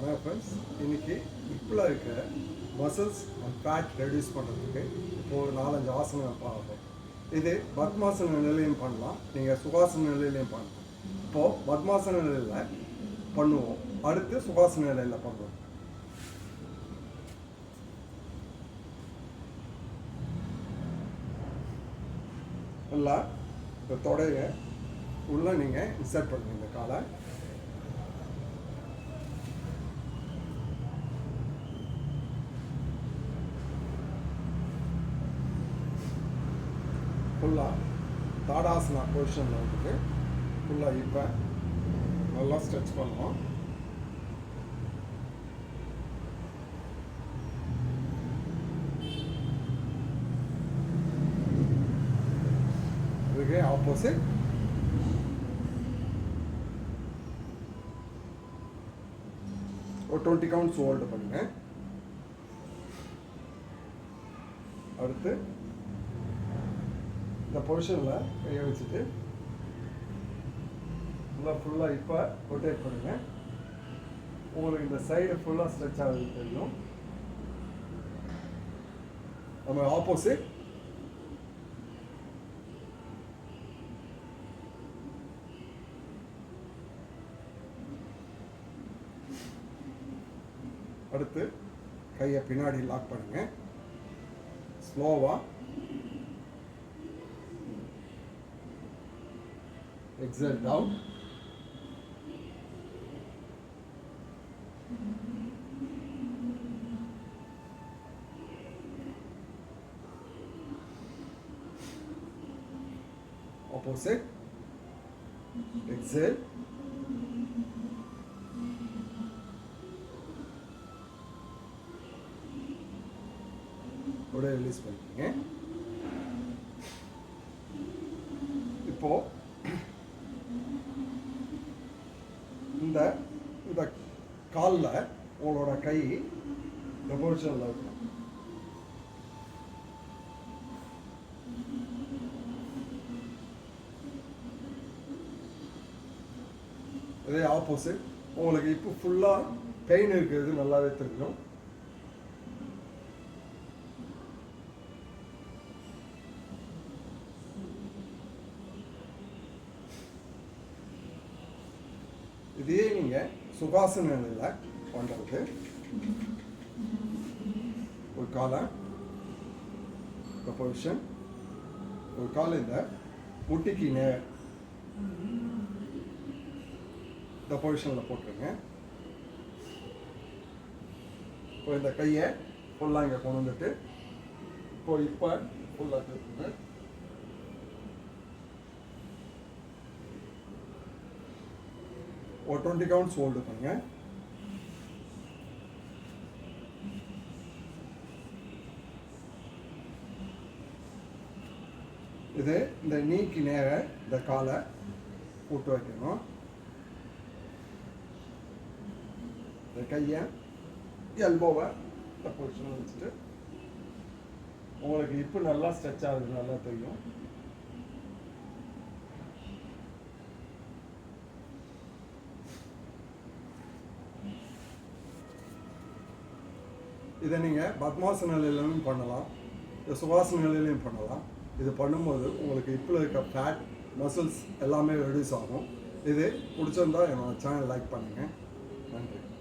ஆனால் ஃப்ரெண்ட்ஸ் இன்றைக்கி இப்போல இருக்கிற மசில்ஸ் அண்ட் ஃபேட் ரெடியூஸ் பண்ணுறதுக்கு இப்போது 4-5 ஆசனங்கள் பார்ப்போம். இது பத்மாசன நிலையிலையும் பண்ணலாம், நீங்கள் சுகாசன நிலையிலையும் பண்ணலாம். இப்போது பத்மாசன நிலையில் பண்ணுவோம், அடுத்து சுகாசன நிலையில் பண்ணுவோம். நல்லா இந்த தொடைய உள்ளே நீங்கள் இன்சர்ட் பண்ணுங்க. இந்த காலை ஃபுல்லாக தாடாசனா பொசிஷனில் வந்துட்டு ஃபுல்லாக இப்போ நல்லா ஸ்ட்ரெச் பண்ணுவோம். இதுக்கு ஆப்போசிட் ஒரு 20 கவுண்ட்ஸ் ஹோல்டு பண்ணுங்க. அடுத்து இந்த பொசிஷனில் கையை வச்சுட்டு ஃபுல்லாக இப்போ ரொட்டேட் பண்ணுங்க. உங்களுக்கு இந்த சைடு ஃபுல்லாக ஸ்ட்ரெச் ஆகுது தெரியும். நம்ம ஆப்போசிட் அடுத்து கையை பின்னாடி லாக் பண்ணுங்க. ஸ்லோவா exhale down. Opposite. Exhale. உடனே ரிலீஸ் பண்ணிக்கங்க. இப்போ இந்த இந்த காலில் உங்களோட கை இந்த பொசிஷனில் இருக்கும். இதே ஆப்போசிட் உங்களுக்கு இப்போ ஃபுல்லாக பெயின் இருக்கிறது நல்லாவே தெரியும். இதையே நீங்கள் சுகாசன நிலையில் பண்ணுறது. ஒரு காலை இந்த பொசிஷன், ஒரு காலை இந்த முட்டிக்கு இந்த பொசிஷனில் போட்டுருங்க. இப்போ இந்த கையை ஃபுல்லாக இங்கே கொண்டு வந்துட்டு இப்போ ஃபுல்லாக திருப்புங்க. ஒரு 20 கவுண்ட்ஸ் ஹோல்டு பண்ணுங்க. இது இந்த நீக்கு நேர இந்த காலை போட்டு வைக்கணும். இந்த கையை எல்போவை இந்த பொசிஷனில் வச்சுட்டு உங்களுக்கு இப்போ நல்லா ஸ்ட்ரெச் ஆகுது, நல்லா தெரியும். இதை நீங்கள் பத்மாசன நிலையிலும் பண்ணலாம், இந்த சுகாசன நிலையிலையும் பண்ணலாம். இது பண்ணும்போது உங்களுக்கு இப்போ இருக்க ஃபேட் மசில்ஸ் எல்லாமே ரெடியூஸ் ஆகும். இது பிடிச்சிருந்தா என்னோடய சேனல் லைக் பண்ணுங்கள்.